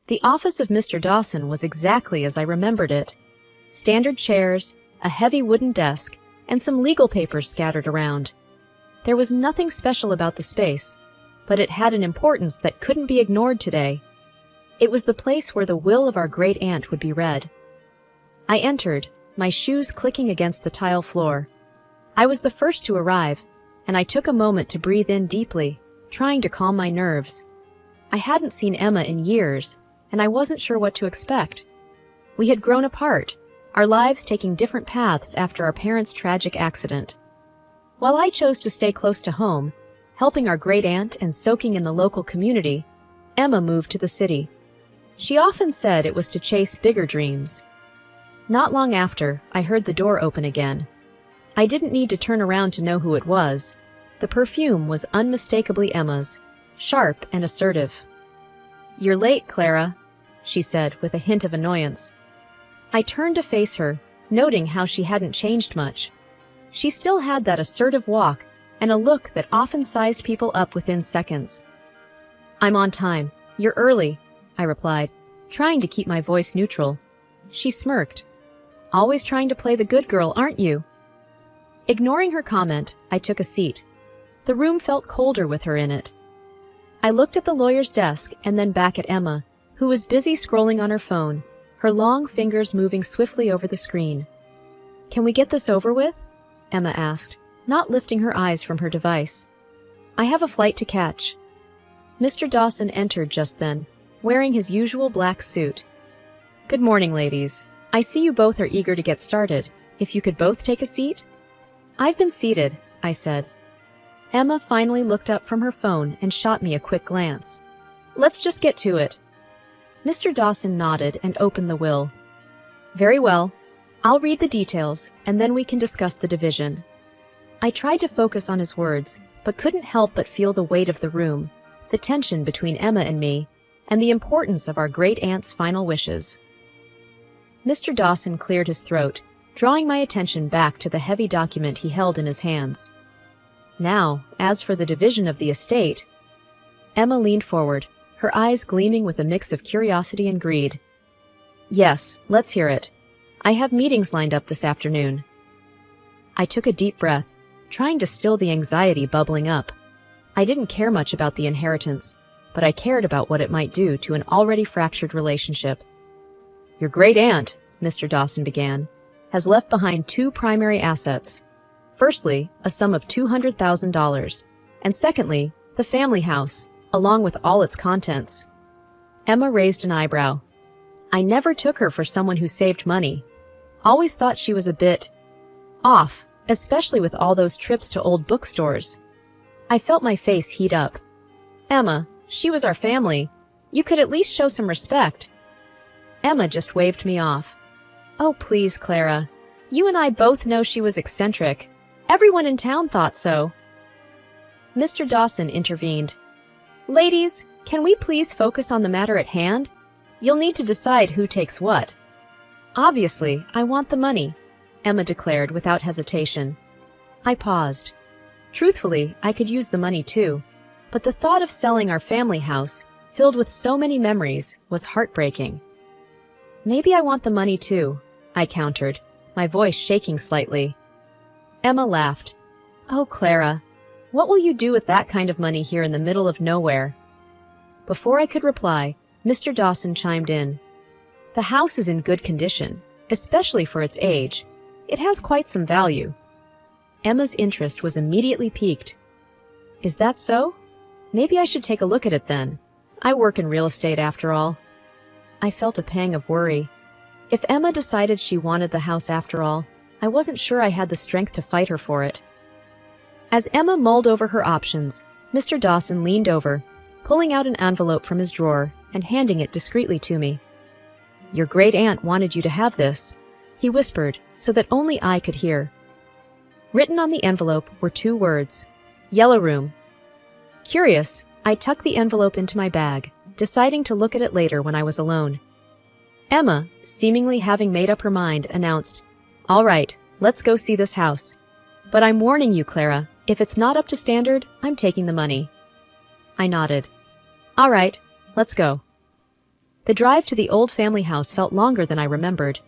The office of Mr. Dawson was exactly as I remembered it. Standard chairs, a heavy wooden desk, and some legal papers scattered around. There was nothing special about the space, but it had an importance that couldn't be ignored today. It was the place where the will of our great-aunt would be read. I entered, my shoes clicking against the tile floor. I was the first to arrive, and I took a moment to breathe in deeply, trying to calm my nerves. I hadn't seen Emma in years, and I wasn't sure what to expect. We had grown apart, our lives taking different paths after our parents' tragic accident. While I chose to stay close to home, helping our great-aunt and soaking in the local community, Emma moved to the city. She often said it was to chase bigger dreams. Not long after, I heard the door open again. I didn't need to turn around to know who it was. The perfume was unmistakably Emma's, sharp and assertive. "You're late, Clara," she said with a hint of annoyance. I turned to face her, noting how she hadn't changed much. She still had that assertive walk and a look that often sized people up within seconds. "I'm on time. You're early," I replied, trying to keep my voice neutral. She smirked. "Always trying to play the good girl, aren't you?" Ignoring her comment, I took a seat. The room felt colder with her in it. I looked at the lawyer's desk and then back at Emma, who was busy scrolling on her phone, her long fingers moving swiftly over the screen. "Can we get this over with?" Emma asked, not lifting her eyes from her device. "I have a flight to catch." Mr. Dawson entered just then, wearing his usual black suit. "Good morning, ladies. I see you both are eager to get started. If you could both take a seat?" "I've been seated," I said. Emma finally looked up from her phone and shot me a quick glance. "Let's just get to it." Mr. Dawson nodded and opened the will. "Very well. I'll read the details, and then we can discuss the division." I tried to focus on his words, but couldn't help but feel the weight of the room, the tension between Emma and me, and the importance of our great-aunt's final wishes. Mr. Dawson cleared his throat, drawing my attention back to the heavy document he held in his hands. "Now, as for the division of the estate..." Emma leaned forward, her eyes gleaming with a mix of curiosity and greed. "Yes, let's hear it. I have meetings lined up this afternoon." I took a deep breath, trying to still the anxiety bubbling up. I didn't care much about the inheritance, but I cared about what it might do to an already fractured relationship. "Your great-aunt," Mr. Dawson began, "has left behind two primary assets. Firstly, a sum of $200,000, and secondly, the family house, along with all its contents." Emma raised an eyebrow. I never took her for someone who saved money. Always thought she was a bit off, especially with all those trips to old bookstores. I felt my face heat up. "Emma, she was our family. You could at least show some respect." Emma just waved me off. "Oh, please, Clara. You and I both know she was eccentric. Everyone in town thought so." Mr. Dawson intervened. "Ladies, can we please focus on the matter at hand? You'll need to decide who takes what." "Obviously, I want the money," Emma declared without hesitation. I paused. Truthfully, I could use the money too, but the thought of selling our family house, filled with so many memories, was heartbreaking. "Maybe I want the money too," I countered, my voice shaking slightly. Emma laughed. "Oh, Clara, what will you do with that kind of money here in the middle of nowhere?" Before I could reply, Mr. Dawson chimed in. "The house is in good condition, especially for its age. It has quite some value." Emma's interest was immediately piqued. "Is that so? Maybe I should take a look at it then. I work in real estate after all." I felt a pang of worry. If Emma decided she wanted the house after all, I wasn't sure I had the strength to fight her for it. As Emma mulled over her options, Mr. Dawson leaned over, pulling out an envelope from his drawer and handing it discreetly to me. "Your great-aunt wanted you to have this," he whispered so that only I could hear. Written on the envelope were two words, "Yellow Room." Curious, I tucked the envelope into my bag, deciding to look at it later when I was alone. Emma, seemingly having made up her mind, announced, "All right, let's go see this house. But I'm warning you, Clara, if it's not up to standard, I'm taking the money." I nodded. "All right, let's go." The drive to the old family house felt longer than I remembered.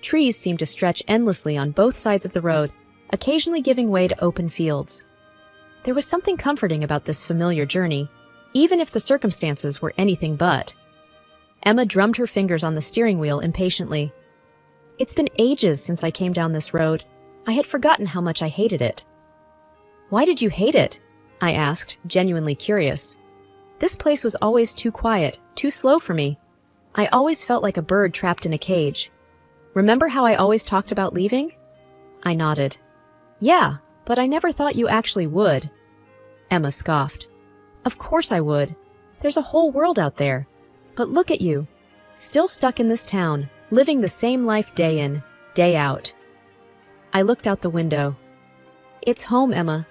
Trees seemed to stretch endlessly on both sides of the road, occasionally giving way to open fields. There was something comforting about this familiar journey, even if the circumstances were anything but. Emma drummed her fingers on the steering wheel impatiently. It's been ages since I came down this road. I had forgotten how much I hated it. Why did you hate it? I asked, genuinely curious. This place was always too quiet, too slow for me. I always felt like a bird trapped in a cage. Remember how I always talked about leaving? I nodded. Yeah, but I never thought you actually would. Emma scoffed. Of course I would. There's a whole world out there. But look at you, still stuck in this town, living the same life day in, day out. I looked out the window. It's home, Emma.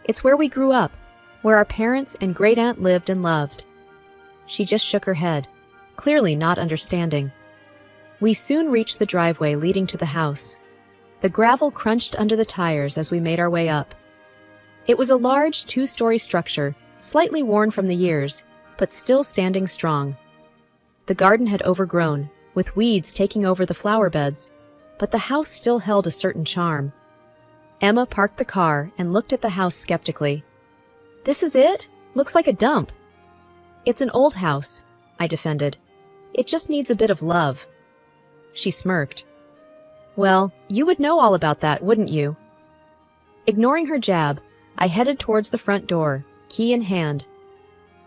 It's where we grew up, where our parents and great-aunt lived and loved. She just shook her head, clearly not understanding. We soon reached the driveway leading to the house. The gravel crunched under the tires as we made our way up. It was a large two-story structure, slightly worn from the years, but still standing strong. The garden had overgrown, with weeds taking over the flower beds, but the house still held a certain charm. Emma parked the car and looked at the house skeptically. This is it? Looks like a dump. It's an old house, I defended. It just needs a bit of love. She smirked. Well, you would know all about that, wouldn't you? Ignoring her jab, I headed towards the front door, key in hand.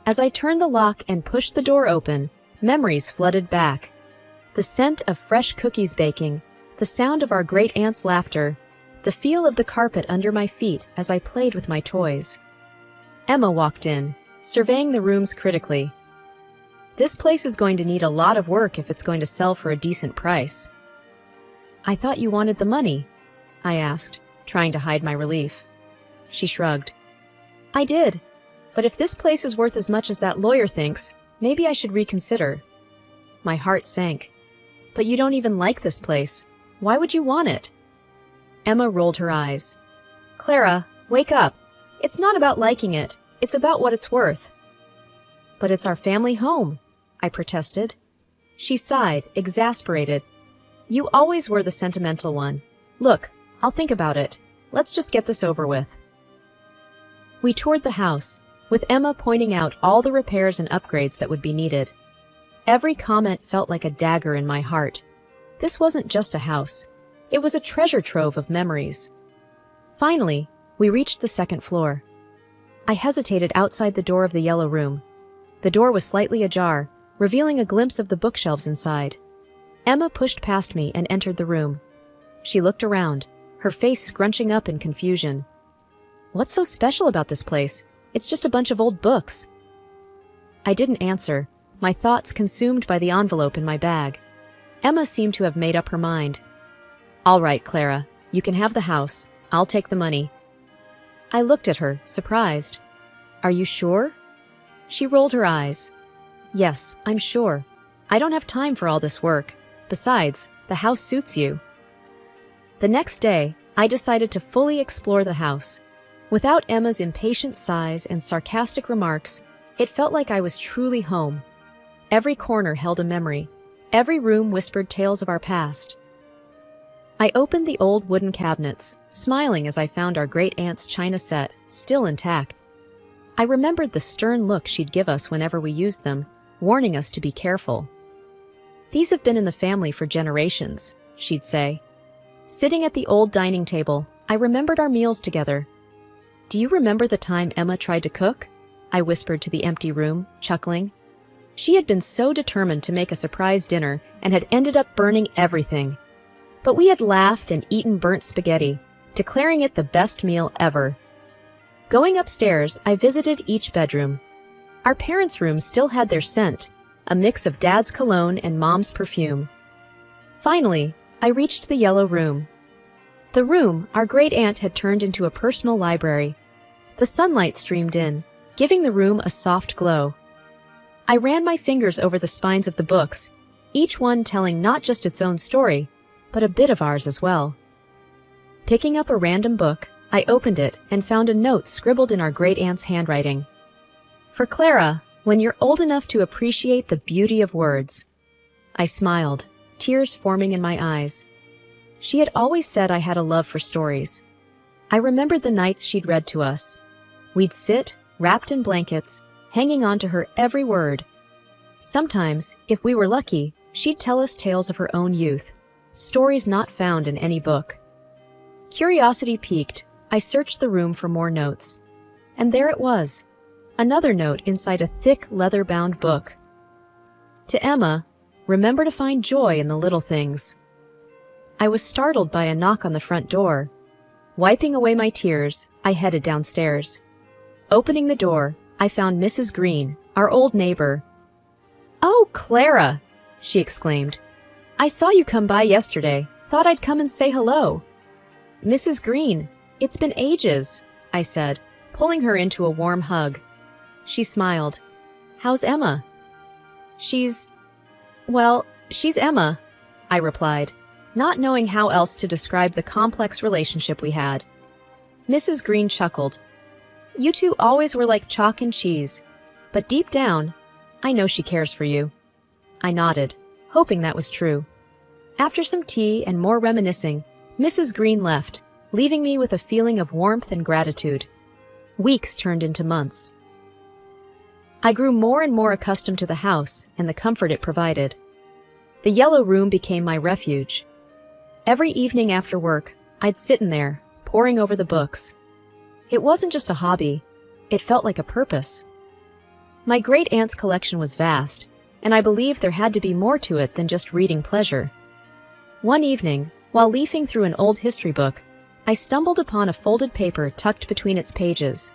As I turned the lock and pushed the door open, memories flooded back. The scent of fresh cookies baking, the sound of our great-aunt's laughter, the feel of the carpet under my feet as I played with my toys. Emma walked in, surveying the rooms critically. This place is going to need a lot of work if it's going to sell for a decent price. I thought you wanted the money, I asked, trying to hide my relief. She shrugged. I did, but if this place is worth as much as that lawyer thinks, maybe I should reconsider. My heart sank. But you don't even like this place. Why would you want it? Emma rolled her eyes. Clara, wake up. It's not about liking it. It's about what it's worth. But it's our family home, I protested. She sighed, exasperated. You always were the sentimental one. Look, I'll think about it. Let's just get this over with. We toured the house, with Emma pointing out all the repairs and upgrades that would be needed. Every comment felt like a dagger in my heart. This wasn't just a house. It was a treasure trove of memories. Finally, we reached the second floor. I hesitated outside the door of the yellow room. The door was slightly ajar, revealing a glimpse of the bookshelves inside. Emma pushed past me and entered the room. She looked around, her face scrunching up in confusion. What's so special about this place? It's just a bunch of old books. I didn't answer, my thoughts consumed by the envelope in my bag. Emma seemed to have made up her mind. All right, Clara, you can have the house. I'll take the money. I looked at her, surprised. Are you sure? She rolled her eyes. Yes, I'm sure. I don't have time for all this work. Besides, the house suits you. The next day, I decided to fully explore the house. Without Emma's impatient sighs and sarcastic remarks, it felt like I was truly home. Every corner held a memory. Every room whispered tales of our past. I opened the old wooden cabinets, smiling as I found our great-aunt's china set, still intact. I remembered the stern look she'd give us whenever we used them, warning us to be careful. These have been in the family for generations, she'd say. Sitting at the old dining table, I remembered our meals together. Do you remember the time Emma tried to cook? I whispered to the empty room, chuckling. She had been so determined to make a surprise dinner and had ended up burning everything. But we had laughed and eaten burnt spaghetti, declaring it the best meal ever. Going upstairs, I visited each bedroom. Our parents' rooms still had their scent, a mix of Dad's cologne and Mom's perfume. Finally, I reached the yellow room. The room our great-aunt had turned into a personal library. The sunlight streamed in, giving the room a soft glow. I ran my fingers over the spines of the books, each one telling not just its own story, but a bit of ours as well. Picking up a random book, I opened it and found a note scribbled in our great-aunt's handwriting. For Clara, when you're old enough to appreciate the beauty of words, I smiled, tears forming in my eyes. She had always said I had a love for stories. I remembered the nights she'd read to us. We'd sit, wrapped in blankets, hanging on to her every word. Sometimes, if we were lucky, she'd tell us tales of her own youth, stories not found in any book. Curiosity piqued, I searched the room for more notes. And there it was, another note inside a thick, leather-bound book. To Emma, remember to find joy in the little things. I was startled by a knock on the front door. Wiping away my tears, I headed downstairs. Opening the door, I found Mrs. Green, our old neighbor. "Oh, Clara!" she exclaimed. "I saw you come by yesterday. Thought I'd come and say hello." "Mrs. Green, it's been ages," I said, pulling her into a warm hug. She smiled. "How's Emma?" She's Emma," I replied, not knowing how else to describe the complex relationship we had. Mrs. Green chuckled. "You two always were like chalk and cheese, but deep down, I know she cares for you." I nodded, hoping that was true. After some tea and more reminiscing, Mrs. Green left, leaving me with a feeling of warmth and gratitude. Weeks turned into months. I grew more and more accustomed to the house and the comfort it provided. The yellow room became my refuge. Every evening after work, I'd sit in there, poring over the books. It wasn't just a hobby, it felt like a purpose. My great-aunt's collection was vast, and I believed there had to be more to it than just reading pleasure. One evening, while leafing through an old history book, I stumbled upon a folded paper tucked between its pages.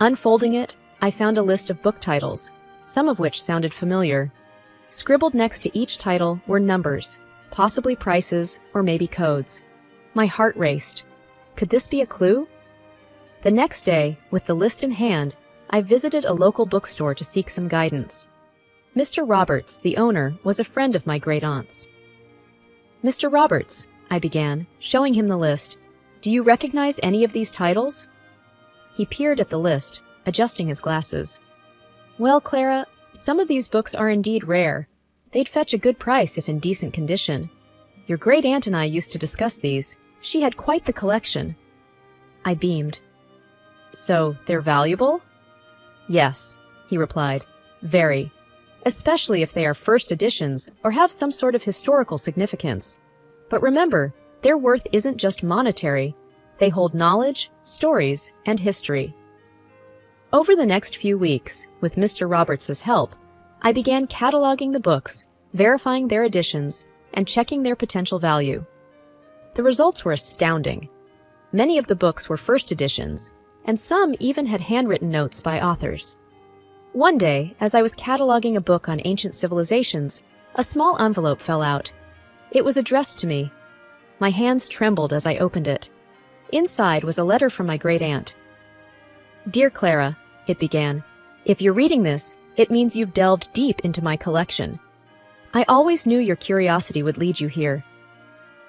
Unfolding it, I found a list of book titles, some of which sounded familiar. Scribbled next to each title were numbers, possibly prices or maybe codes. My heart raced. Could this be a clue? The next day, with the list in hand, I visited a local bookstore to seek some guidance. Mr. Roberts, the owner, was a friend of my great-aunt's. "Mr. Roberts," I began, showing him the list, "do you recognize any of these titles?" He peered at the list, adjusting his glasses. "Well, Clara, some of these books are indeed rare. They'd fetch a good price if in decent condition. Your great-aunt and I used to discuss these. She had quite the collection." I beamed. "So, they're valuable?" "Yes," he replied, "very. Especially if they are first editions or have some sort of historical significance. But remember, their worth isn't just monetary. They hold knowledge, stories, and history." Over the next few weeks, with Mr. Roberts's help, I began cataloging the books, verifying their editions, and checking their potential value. The results were astounding. Many of the books were first editions, and some even had handwritten notes by authors. One day, as I was cataloging a book on ancient civilizations, a small envelope fell out. It was addressed to me. My hands trembled as I opened it. Inside was a letter from my great-aunt. "Dear Clara," it began, "if you're reading this, it means you've delved deep into my collection. I always knew your curiosity would lead you here.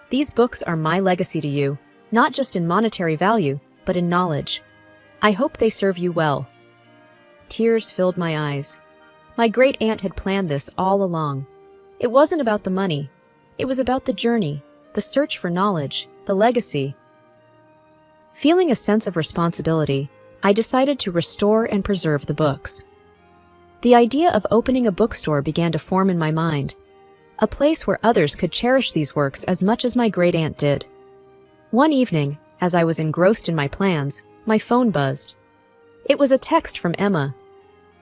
These books are my legacy to you, not just in monetary value, but in knowledge. I hope they serve you well." Tears filled my eyes. My great-aunt had planned this all along. It wasn't about the money. It was about the journey, the search for knowledge, the legacy. Feeling a sense of responsibility, I decided to restore and preserve the books. The idea of opening a bookstore began to form in my mind, a place where others could cherish these works as much as my great-aunt did. One evening, as I was engrossed in my plans, my phone buzzed. It was a text from Emma.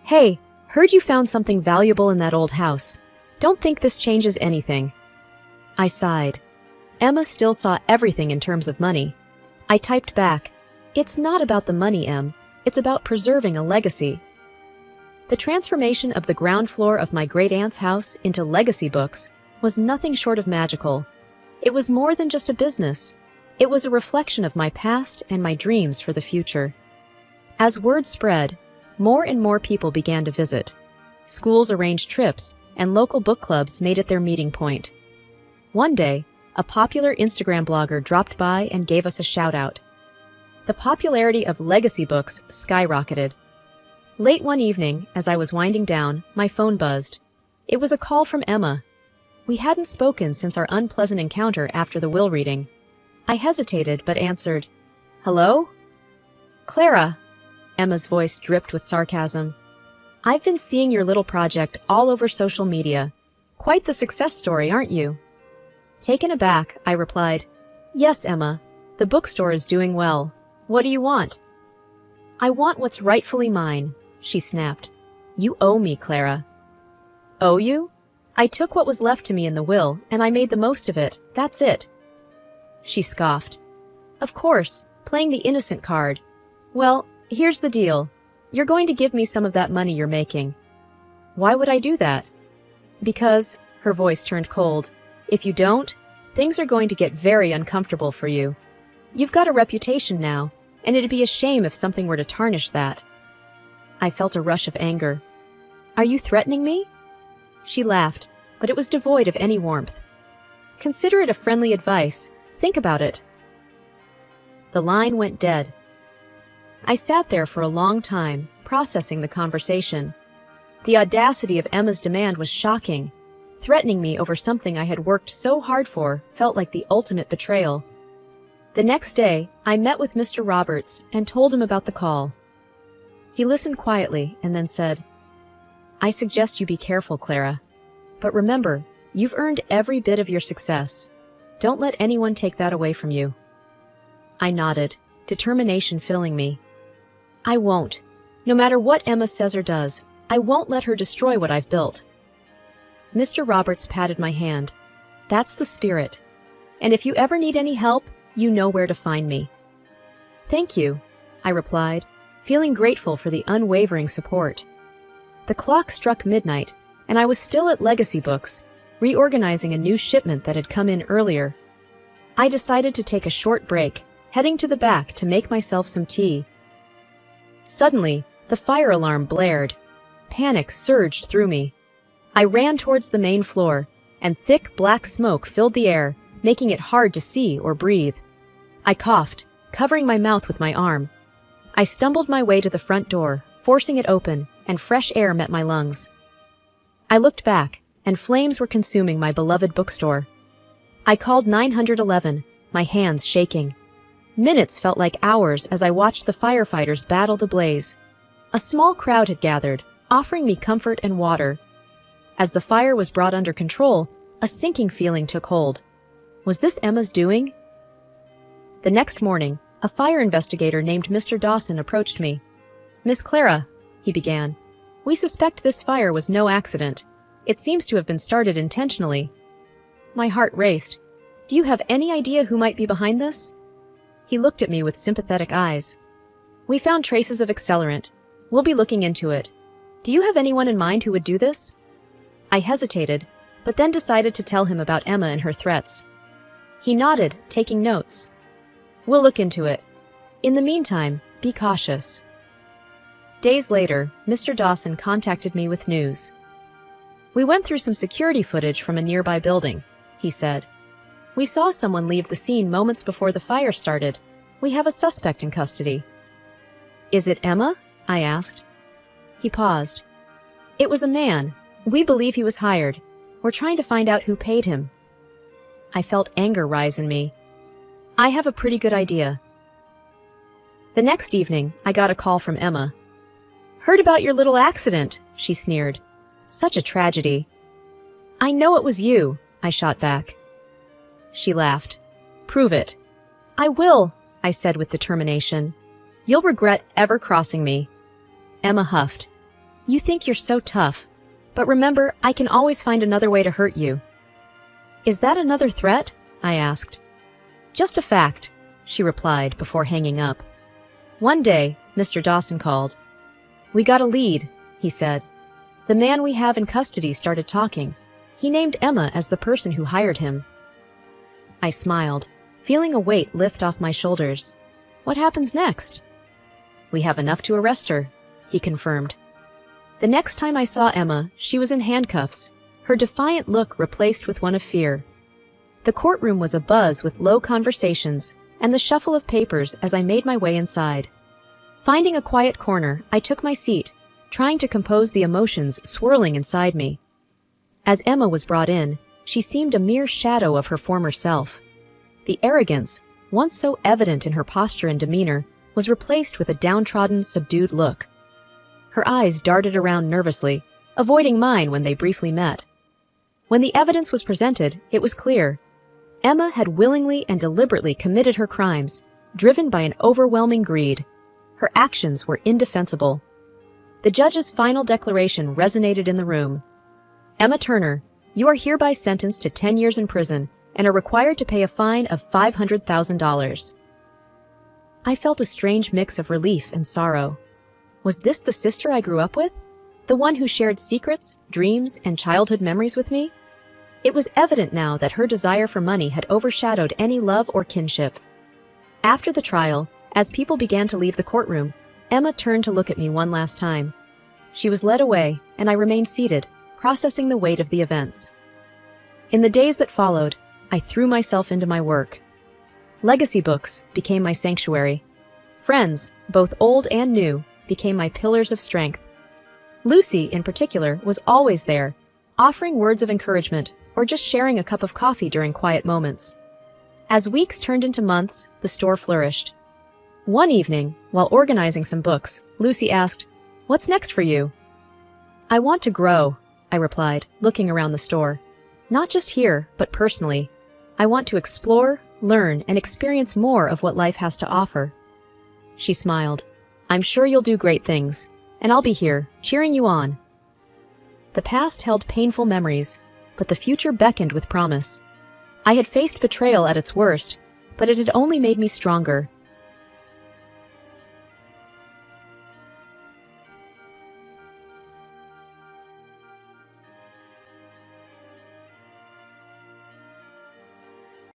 "Hey, heard you found something valuable in that old house. Don't think this changes anything." I sighed. Emma still saw everything in terms of money. I typed back, "It's not about the money, Em. It's about preserving a legacy." The transformation of the ground floor of my great-aunt's house into legacy books was nothing short of magical. It was more than just a business. It was a reflection of my past and my dreams for the future. As word spread, more and more people began to visit. Schools arranged trips, and local book clubs made it their meeting point. One day, a popular Instagram blogger dropped by and gave us a shout-out. The popularity of legacy books skyrocketed. Late one evening, as I was winding down, my phone buzzed. It was a call from Emma. We hadn't spoken since our unpleasant encounter after the will reading. I hesitated but answered, "Hello?" "Clara." Emma's voice dripped with sarcasm. "I've been seeing your little project all over social media. Quite the success story, aren't you?" Taken aback, I replied, "Yes, Emma. The bookstore is doing well. What do you want?" "I want what's rightfully mine," she snapped. "You owe me, Clara." "Owe you? I took what was left to me in the will, and I made the most of it. That's it." She scoffed. "Of course, playing the innocent card. Well, here's the deal. You're going to give me some of that money you're making." "Why would I do that?" "Because," her voice turned cold, "if you don't, things are going to get very uncomfortable for you. You've got a reputation now, and it'd be a shame if something were to tarnish that." I felt a rush of anger. "Are you threatening me?" She laughed, but it was devoid of any warmth. "Consider it a friendly advice. Think about it." The line went dead. I sat there for a long time, processing the conversation. The audacity of Emma's demand was shocking. Threatening me over something I had worked so hard for felt like the ultimate betrayal. The next day, I met with Mr. Roberts and told him about the call. He listened quietly and then said, "I suggest you be careful, Clara. But remember, you've earned every bit of your success. Don't let anyone take that away from you." I nodded, determination filling me. "I won't. No matter what Emma says or does, I won't let her destroy what I've built." Mr. Roberts patted my hand. "That's the spirit. And if you ever need any help, you know where to find me." "Thank you," I replied, feeling grateful for the unwavering support. The clock struck midnight, and I was still at Legacy Books, reorganizing a new shipment that had come in earlier. I decided to take a short break, heading to the back to make myself some tea. Suddenly, the fire alarm blared. Panic surged through me. I ran towards the main floor, and thick black smoke filled the air, making it hard to see or breathe. I coughed, covering my mouth with my arm. I stumbled my way to the front door, forcing it open, and fresh air met my lungs. I looked back, and flames were consuming my beloved bookstore. I called 911, my hands shaking. Minutes felt like hours as I watched the firefighters battle the blaze. A small crowd had gathered, offering me comfort and water. As the fire was brought under control, a sinking feeling took hold. Was this Emma's doing? The next morning, a fire investigator named Mr. Dawson approached me. "Miss Clara," he began, "we suspect this fire was no accident. It seems to have been started intentionally." My heart raced. "Do you have any idea who might be behind this?" He looked at me with sympathetic eyes. "We found traces of accelerant. We'll be looking into it. Do you have anyone in mind who would do this?" I hesitated, but then decided to tell him about Emma and her threats. He nodded, taking notes. "We'll look into it. In the meantime, be cautious." Days later, Mr. Dawson contacted me with news. "We went through some security footage from a nearby building," he said. "We saw someone leave the scene moments before the fire started. We have a suspect in custody." "Is it Emma?" I asked. He paused. "It was a man. We believe he was hired. We're trying to find out who paid him." I felt anger rise in me. "I have a pretty good idea." The next evening, I got a call from Emma. "Heard about your little accident," she sneered. "Such a tragedy." "I know it was you," I shot back. She laughed. "Prove it." "I will," I said with determination. "You'll regret ever crossing me." Emma huffed. "You think you're so tough, but remember, I can always find another way to hurt you." "Is that another threat?" I asked. "Just a fact," she replied before hanging up. One day, Mr. Dawson called. "We got a lead," he said. "The man we have in custody started talking. He named Emma as the person who hired him." I smiled, feeling a weight lift off my shoulders. "What happens next?" "We have enough to arrest her," he confirmed. The next time I saw Emma, she was in handcuffs, her defiant look replaced with one of fear. The courtroom was abuzz with low conversations and the shuffle of papers as I made my way inside. Finding a quiet corner, I took my seat, trying to compose the emotions swirling inside me. As Emma was brought in, She seemed a mere shadow of her former self. The arrogance, once so evident in her posture and demeanor, was replaced with a downtrodden, subdued look. Her eyes darted around nervously, avoiding mine when they briefly met. When the evidence was presented, it was clear. Emma had willingly and deliberately committed her crimes, driven by an overwhelming greed. Her actions were indefensible. The judge's final declaration resonated in the room. Emma Turner, you are hereby sentenced to 10 years in prison and are required to pay a fine of $500,000. I felt a strange mix of relief and sorrow. Was this the sister I grew up with? The one who shared secrets, dreams, and childhood memories with me? It was evident now that her desire for money had overshadowed any love or kinship. After the trial, as people began to leave the courtroom, Emma turned to look at me one last time. She was led away, and I remained seated, processing the weight of the events. In the days that followed, I threw myself into my work. Legacy books became my sanctuary. Friends, both old and new, became my pillars of strength. Lucy, in particular, was always there, offering words of encouragement or just sharing a cup of coffee during quiet moments. As weeks turned into months, the store flourished. One evening, while organizing some books, Lucy asked, "What's next for you?" "I want to grow," I replied, looking around the store. "Not just here, but personally. I want to explore, learn, and experience more of what life has to offer." She smiled. "I'm sure you'll do great things, and I'll be here, cheering you on." The past held painful memories, but the future beckoned with promise. I had faced betrayal at its worst, but it had only made me stronger.